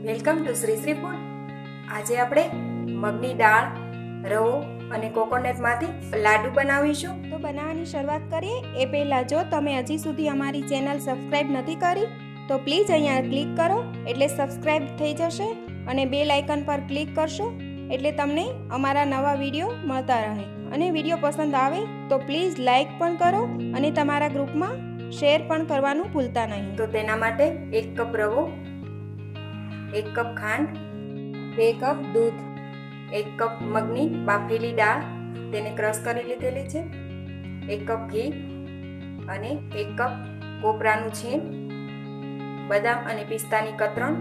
Welcome to Shri Shri food. આજે આપણે મગની દાળ, રવો અને કોકોનટમાંથી લાડુ બનાવીશું. તો બનાવવાની શરૂઆત કરીએ એ પહેલાં જો તમે હજી સુધી અમારી ચેનલ સબસ્ક્રાઈબ નથી કરી તો પ્લીઝ અહીંયા ક્લિક કરો એટલે સબસ્ક્રાઈબ થઈ જશે અને બેલ આઇકન પર ક્લિક કરશો એટલે તમને અમારા નવા વિડીયો મળતા રહે. અને વિડીયો પસંદ આવે તો પ્લીઝ લાઈક પણ કરો અને તમારા ગ્રુપમાં શેર પણ કરવાનું ભૂલતા નહીં. તો તેના માટે 1 કપ રવો, 1 કપ ખાંડ, 2 કપ દૂધ, 1 કપ મગની બાફેલી દાળ તેને ક્રશ કરી લીધેલી છે, 1 કપ ઘી અને 1 કપ કોપરાનું છીણ, બદામ અને પિસ્તાની કતરણ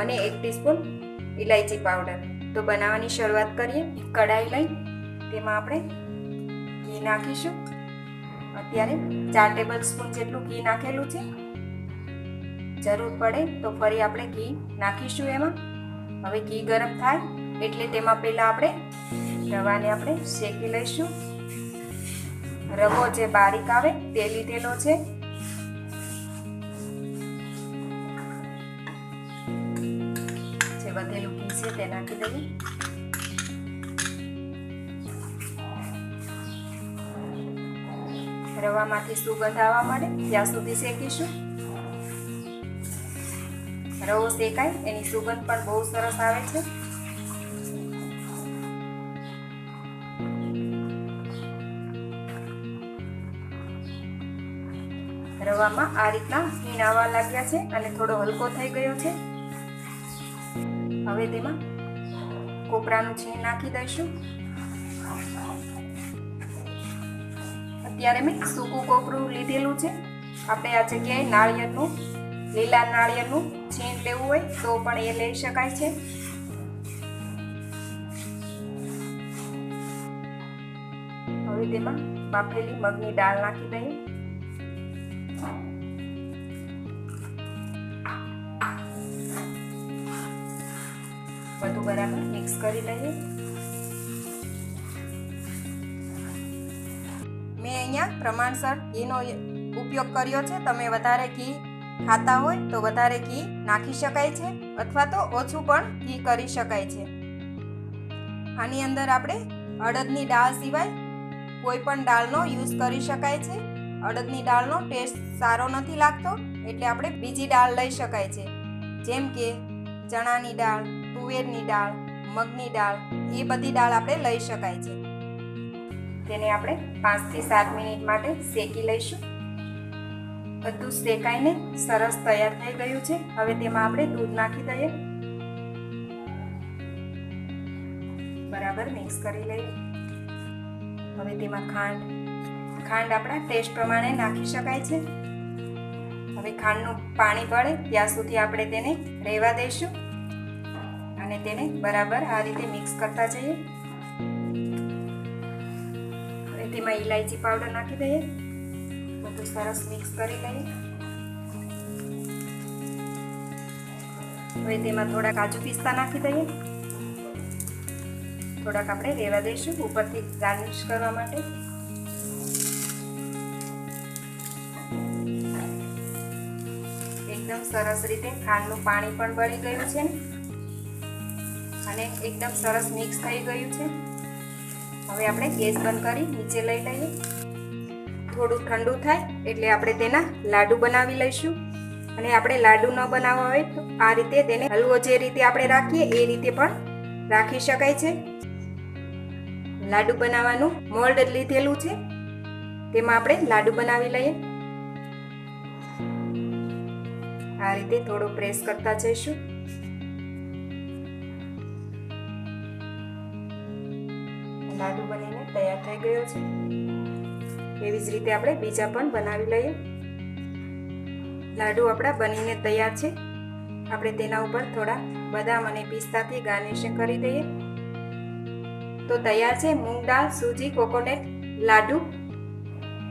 અને 1 ટીસ્પૂન ઇલાયચી પાવડર. તો બનાવવાની શરૂઆત કરીએ. કઢાઈ લઈ તેમાં આપણે ઘી નાખીશું. અત્યારે 4 ટેબલ સ્પૂન જેટલું ઘી નાખેલું છે. જરૂર પડે તો ફરી આપણે ઘી નાખીશું એમાં. હવે ઘી ગરમ થાય એટલે તેમાં પહેલાં આપણે રવાને આપણે શેકી લઈશું. રવો જે બારીક આવે તે લીધેલો છે. જે વધેલું ઘી છે તે નાખી દઈએ. રવામાંથી સુગંધ આવવા મળે ત્યાં સુધી શેકીશું. રવો શેકાય એની સુગંધ પણ બહુ સરસ આવે છે. રવામાં આ રીતના ફીણ આવવા લાગ્યા છે અને થોડો હલકો થઈ ગયો છે. હવે તેમાં કોપરાનું છીણ નાખી દઈશું. અત્યારે મેં સૂકું કોપરું લીધેલું છે. આપણે આ જગ્યાએ નાળિયેરનું, લીલા નાળિયેરનું છીણ લેવું હોય તો પણ એ લઈ શકાય છે. હવે તેમાં બાફેલી મગની દાળ નાખી દઈએ. બધું બરાબર મિક્સ કરી લઈએ. મેં અહીંયા પ્રમાણસર ઘીનો ઉપયોગ કર્યો છે. તમે વધારે ઘી ખાતા હોય તો વધારે ઘી નાખી શકાય છે અથવા તો ઓછું પણ ઘી કરી શકાય છે. આની અંદર આપણે અડદની દાળ સિવાય કોઈ પણ દાળનો યુઝ કરી શકાય છે. અડદની દાળનો ટેસ્ટ સારો નથી લાગતો એટલે આપણે બીજી દાળ લઈ શકાય છે. જેમ કે ચણાની દાળ, તુવેરની દાળ, મગની દાળ, એ બધી દાળ આપણે લઈ શકાય છે. તેને આપણે 5 થી 7 મિનિટ માટે શેકી લઈશું. બધું શેકાઈને સરસ તૈયાર થઈ ગયું છે. હવે તેમાં આપણે દૂધ નાખી દઈએ. બરાબર મિક્સ કરી લઈએ. હવે તેમાં ખાંડ આપણા ટેસ્ટ પ્રમાણે નાખી શકાય છે. હવે ખાંડનું પાણી બળે ત્યાં સુધી આપણે તેને રહેવા દઈશું અને તેને બરાબર આ રીતે મિક્સ કરતા જઈએ. હવે તેમાં ઇલાયચી પાવડર નાખી દઈએ. બધું સરસ મિક્સ કરી લઈએ. હવે તેમાં થોડા કાજુ પિસ્તા નાખી દઈએ. થોડાક આપણે રહેવા દઈશું ઉપરથી ગાર્નિશ કરવા માટે. એકદમ સરસ રીતે ખાંડનું પાણી પણ બળી ગયું છે અને એકદમ સરસ મિક્સ થઈ ગયું છે. હવે આપણે ગેસ બંધ કરી નીચે લઈ લઈએ. થોડું ઠંડુ થાય એટલે આપણે તેના લાડુ બનાવી લઈશું. અને આપણે લાડુ ન બનાવવા હોય તો આ રીતે તેને હલવો જે રીતે આપણે રાખીએ એ રીતે પણ રાખી શકાય છે. લાડુ બનાવવાનું મોલ્ડ લીધેલું છે. તેમાં આપણે લાડુ બનાવી લઈએ. આ રીતે થોડો પ્રેસ કરતા જઈશું. લાડુ બનીને તૈયાર થઈ ગયો છે. એવી જ રીતે આપણે બીજા પણ બનાવી લઈએ. લાડુ આપણા બનીને તૈયાર છે. આપણે તેના ઉપર થોડા બદામ અને પિસ્તાથી ગાર્નિશિંગ કરી દઈએ. તો તૈયાર છે મૂંગ દાળ સૂજી કોકોનટ લાડુ.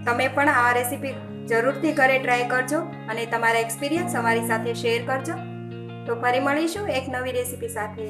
તમે પણ આ રેસીપી જરૂરથી ઘરે ટ્રાય કરજો અને તમારા એક્સપિરિયન્સ અમારી સાથે શેર કરજો. તો ફરી મળીશું એક નવી રેસીપી સાથે.